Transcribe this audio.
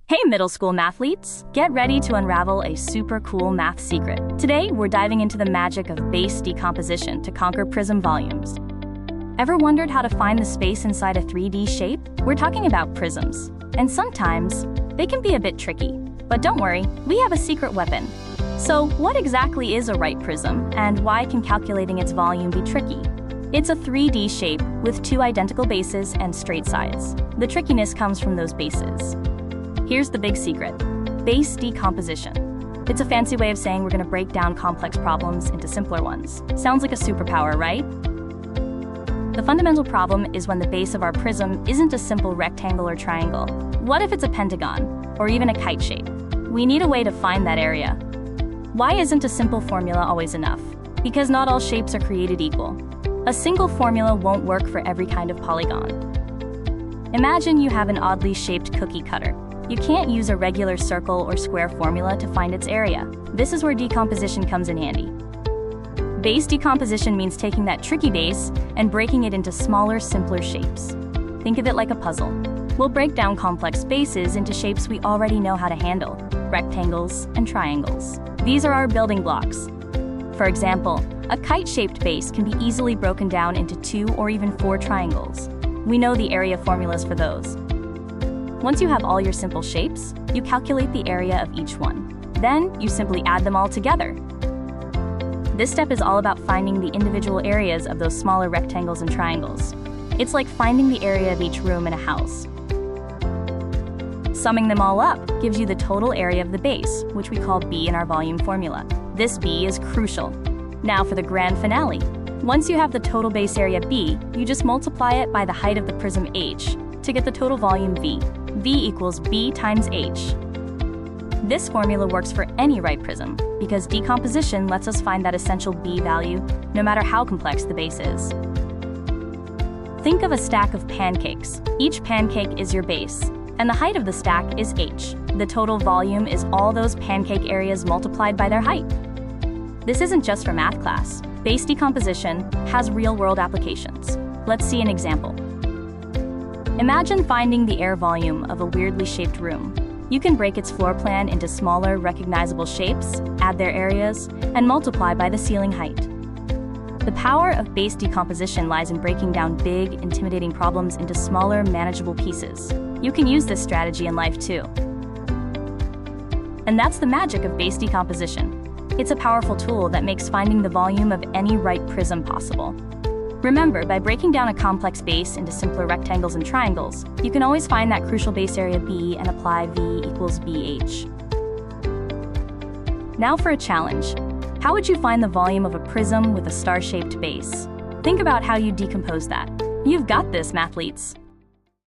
Hey middle school mathletes! Get ready to unravel a super cool math secret. Today, we're diving into the magic of base decomposition to conquer Prism volumes. Ever wondered how to find the space inside a 3D shape? We're talking about prisms, and sometimes they can be a bit tricky. But don't worry, we have a secret weapon. So, what exactly is a right prism, and why can calculating its volume be tricky? It's a 3D shape with two identical bases and straight sides. The trickiness comes from those bases. Here's the big secret: base decomposition. It's a fancy way of saying we're going to break down complex problems into simpler ones. Sounds like a superpower, right? The fundamental problem is when the base of our prism isn't a simple rectangle or triangle. What if it's a pentagon, or even a kite shape? We need a way to find that area. Why isn't a simple formula always enough? Because not all shapes are created equal. A single formula won't work for every kind of polygon. Imagine you have an oddly shaped cookie cutter. You can't use a regular circle or square formula to find its area. This is where decomposition comes in handy. Base decomposition means taking that tricky base and breaking it into smaller, simpler shapes. Think of it like a puzzle. We'll break down complex bases into shapes we already know how to handle: rectangles and triangles. These are our building blocks. For example, a kite-shaped base can be easily broken down into 2 or even 4 triangles. We know the area formulas for those. Once you have all your simple shapes, you calculate the area of each one. Then, you simply add them all together. This step is all about finding the individual areas of those smaller rectangles and triangles. It's like finding the area of each room in a house. Summing them all up gives you the total area of the base, which we call B in our volume formula. This B is crucial. Now for the grand finale. Once you have the total base area B, you just multiply it by the height of the prism H to get the total volume V. V equals B times H. This formula works for any right prism because decomposition lets us find that essential B value no matter how complex the base is. Think of a stack of pancakes. Each pancake is your base, and the height of the stack is H. The total volume is all those pancake areas multiplied by their height. This isn't just for math class. Base decomposition has real-world applications. Let's see an example. Imagine finding the air volume of a weirdly shaped room. You can break its floor plan into smaller, recognizable shapes, add their areas, and multiply by the ceiling height. The power of base decomposition lies in breaking down big, intimidating problems into smaller, manageable pieces. You can use this strategy in life too. And that's the magic of base decomposition. It's a powerful tool that makes finding the volume of any right prism possible. Remember, by breaking down a complex base into simpler rectangles and triangles, you can always find that crucial base area B and apply V equals BH. Now for a challenge. How would you find the volume of a prism with a star-shaped base? Think about how you decompose that. You've got this, mathletes!